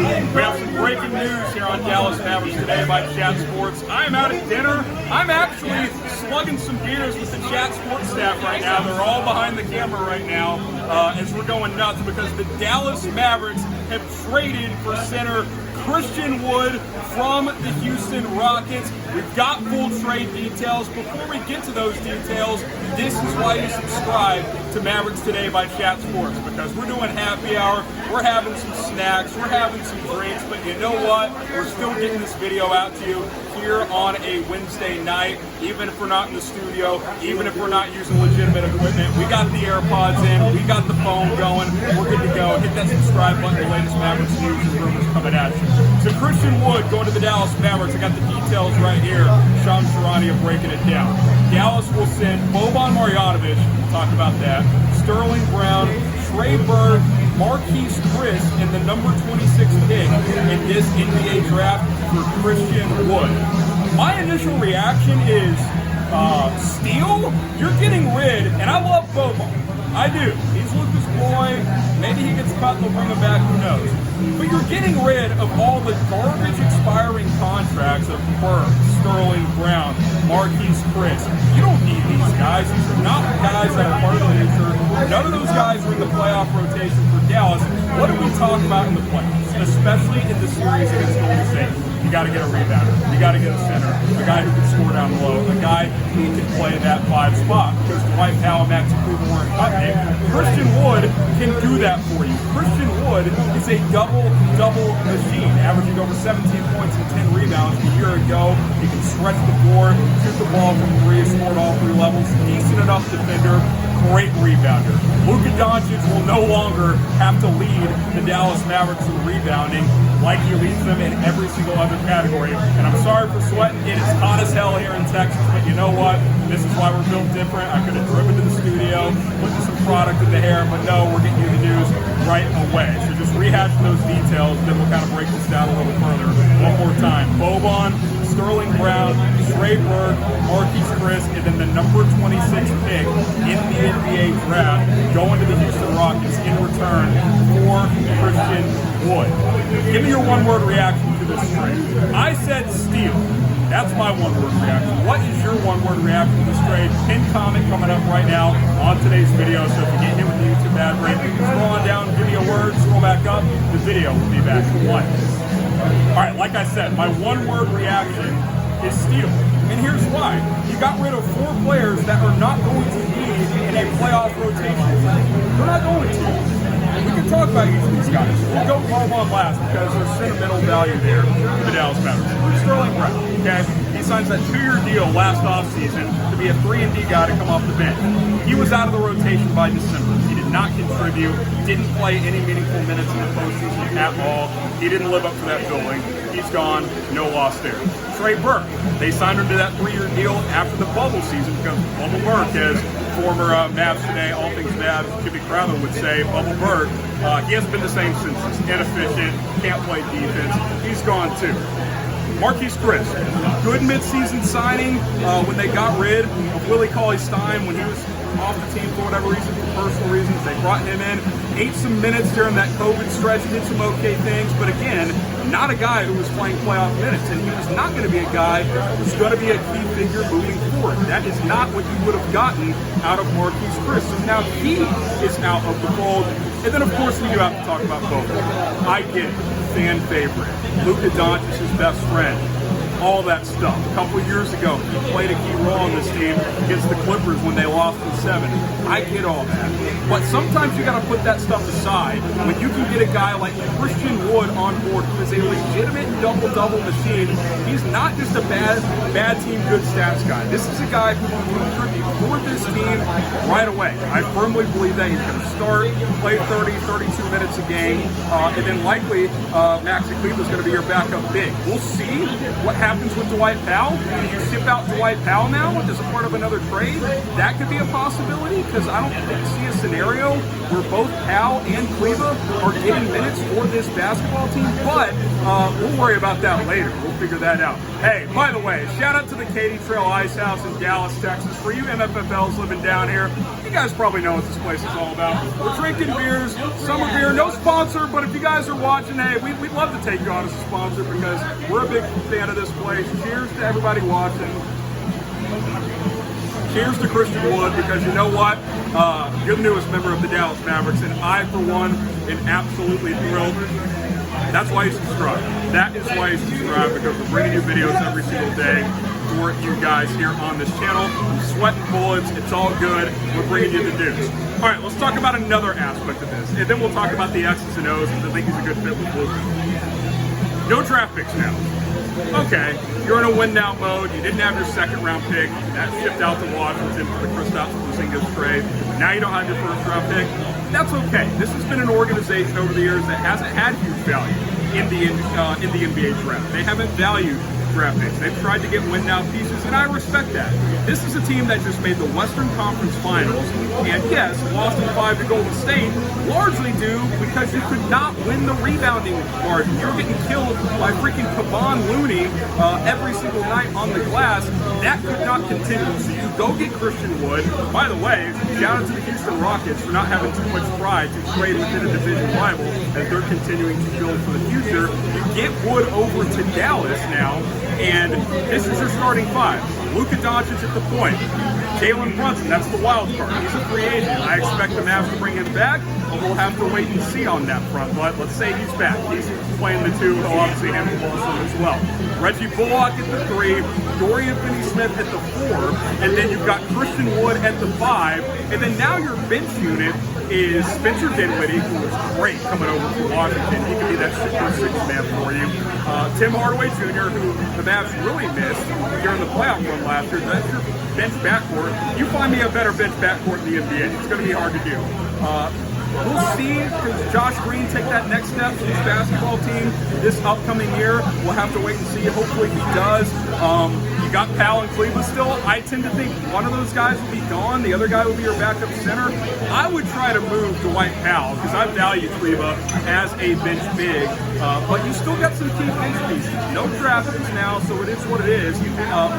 We have some breaking news here on Dallas Mavericks Today by Chat Sports. I'm out at dinner. I'm actually slugging some beers with the Chat Sports staff right now. They're all behind the camera right now as we're going nuts because the Dallas Mavericks have traded for center Christian Wood from the Houston Rockets. We've got full trade details. Before we get to those details, this is why you subscribe to Mavericks Today by Chat Sports, because we're doing happy hour, we're having some snacks, we're having some drinks, but you know what? We're still getting this video out to you here on a Wednesday night, even if we're not in the studio, even if we're not using legitimate equipment. We got the AirPods in, we got the phone going, we're good to go. Hit that subscribe button, the latest Mavericks news and rumors coming at you. So Christian Wood going to the Dallas Mavericks. I got the details right here. Sean Sharania breaking it down. Dallas will send Boban Marjanovic, we'll talk about that, Sterling Brown, Trey Burke, Marquese Chriss, and the number 26 pick in this NBA draft for Christian Wood. My initial reaction is, steal? You're getting rid, and I love Boban. I do. He's Luka's boy. Maybe he gets cut and they'll bring him back, who knows. But you're getting rid of all the garbage expiring contracts of Burke, Sterling Brown, Marquese Chriss. You don't need these guys. These are not guys that are part of the future. None of those guys are in the playoff rotation for Dallas. What do we talk about in the playoffs, especially in the series against Golden State? You got to get a rebounder. You got to get a center. A guy who can score down low. A guy who can play that 5 spot. Because Dwight Powell and Maxi Kleber weren't cutting it. Christian Wood can do that for you. Christian Wood is a double machine, averaging over 17 points and 10 rebounds a year ago. He can stretch the floor, shoot the ball from 3, scored all 3 levels. Decent enough defender. Great rebounder. Luka Doncic will no longer have to lead the Dallas Mavericks in rebounding like he leads them in every single other category. And I'm sorry for sweating. It is hot as hell here in Texas, but you know what? This is why we're built different. I could have driven to the studio, put some product in the hair, but no, we're getting you the news right away. So just rehashing those details, then we'll kind of break this down a little further. One more time. Boban, Sterling Brown, Trey Burke, Marquese Chriss, and then the number 26 pick in the NBA draft going to the Houston Rockets in return for Christian Wood. Give me your one-word reaction to this trade. I said steal. That's my one-word reaction. What is your one-word reaction to this trade? Pin comment coming up right now on today's video. So if you get hit with the YouTube ad break, scroll on down, give me a word, scroll back up. The video will be back in 1. All right, like I said, my one-word reaction is steal. And here's why. You got rid of 4 players that are not going to be in a playoff rotation. They're not going to. We can talk about each of these guys. We'll go Boban last because there's sentimental value there for the Dallas Mavericks. Sterling Brown, okay? He signs that 2-year deal last offseason to be a 3-and-D guy to come off the bench. He was out of the rotation by December. He did not contribute, didn't play any meaningful minutes in the postseason at all. He didn't live up to that billing. He's gone, no loss there. Trey Burke, they signed him to that 3-year deal after the bubble season because Bubble Burke, as former Mavs Today, all things Mavs, Jimmy Crowder would say, Bubble Burke, he hasn't been the same since. He's inefficient, can't play defense. He's gone too. Marquese Chriss, good midseason signing when they got rid of Willie Cauley-Stein when he was off the team for whatever reason, for personal reasons. They brought him in, ate some minutes during that COVID stretch, did some okay things, but again, not a guy who was playing playoff minutes, and he was not going to be a guy who's going to be a key figure moving forward. That is not what you would have gotten out of Marquese Chriss. So now he is out of the fold. And then, of course, we do have to talk about Boban. I get it. Fan favorite. Luka Doncic's best friend. All that stuff. A couple of years ago, he played a key role in this team against the Clippers when they lost in 7. I get all that. But sometimes you got to put that stuff aside when you can get a guy like Christian Wood on board who is a legitimate double-double machine. He's not just a bad team, good stats guy. This is a guy who will contribute for this team right away. I firmly believe that he's going to start, play 30, 32 minutes a game, and then likely Maxi Kleber is going to be your backup big. We'll see what happens with Dwight Powell. Do you ship out Dwight Powell now as a part of another trade? That could be a possibility because I don't see a scenario where both Powell and Kleber are getting minutes for this basketball team, but we'll worry about that later. We'll figure that out. Hey, by the way, shout out to the Katy Ice House in Dallas, Texas. For you MFFLs living down here, You guys probably know what this place is all about. We're drinking beers, summer beer, no sponsor, but if you guys are watching, hey, we'd love to take you on as a sponsor because we're a big fan of this place. Cheers to everybody watching. Cheers to Christian Wood, because you know what? You're the newest member of the Dallas Mavericks, and I, for one, am absolutely thrilled. That's why you subscribe. That is why you subscribe, because we're bringing you videos every single day for you guys here on this channel. Sweating bullets, it's all good. We're bringing you the news. All right, let's talk about another aspect of this, and then we'll talk about the X's and O's, because I think he's a good fit with Luke. No draft picks now. Okay, you're in a win-now mode. You didn't have your second-round pick. That shipped out to Washington for the Kristaps Porzingis trade. Now you don't have your first-round pick. That's okay. This has been an organization over the years that hasn't had huge value in the NBA draft. They haven't valued draft picks. They've tried to get win-now pieces, and I respect that. This is a team that just made the Western Conference Finals, and yes, lost in 5 to Golden State, largely due because you could not win the rebounding margin. You're getting killed by freaking Boban Looney every single night on the glass. That could not continue. So you go get Christian Wood. By the way, shout out to the Houston Rockets for not having too much pride to trade within a division rival as they're continuing to build for the future. You get Wood over to Dallas now, and this is your starting five. Luka Doncic at the point. Jalen Brunson, that's the wild card. He's a free agent. I expect the Mavs to bring him back, but we'll have to wait and see on that front. But let's say he's back. He's playing the 2. He'll obviously handle Boston as well. Reggie Bullock at the 3, Dorian Finney-Smith at the 4, and then you've got Christian Wood at the 5, and then now your bench unit is Spencer Dinwiddie, who was great coming over from Washington. He could be that super 6 man for you. Tim Hardaway Jr., who the Mavs really missed during the playoff run last year. That's your bench backcourt. You find me a better bench backcourt in the NBA. It's going to be hard to do. We'll see, does Josh Green take that next step for his basketball team this upcoming year? We'll have to wait and see. Hopefully he does. You got Powell in Cleveland still. I tend to think one of those guys will be gone. The other guy will be your backup center. I would try to move Dwight Powell because I value Cleveland as a bench big. But you still got some key bench pieces. No draft picks now, so it is what it is.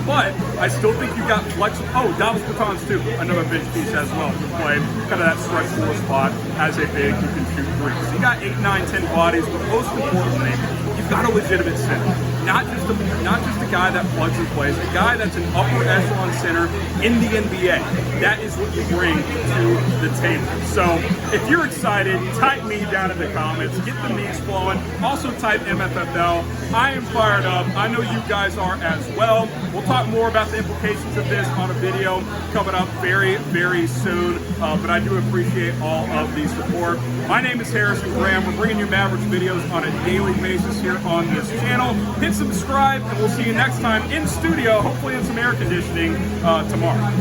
But I still think you got flexible. Oh, Dallas Mavericks too, another bench piece as well to play kind of that stretch 4 spot as a big who can shoot 3. So you got 8, 9, 10 bodies, but most importantly, you've got a legitimate center. Not just a guy that plugs and plays, a guy that's an upper echelon center in the NBA. That is what you bring to the table. So if you're excited, type me down in the comments. Get the memes flowing. Also type MFFL. I am fired up. I know you guys are as well. We'll talk more about the implications of this on a video coming up very, very soon. But I do appreciate all of the support. My name is Harrison Graham. We're bringing you Mavericks videos on a daily basis here on this channel. Hit subscribe, and we'll see you next time in studio, hopefully in some air conditioning tomorrow.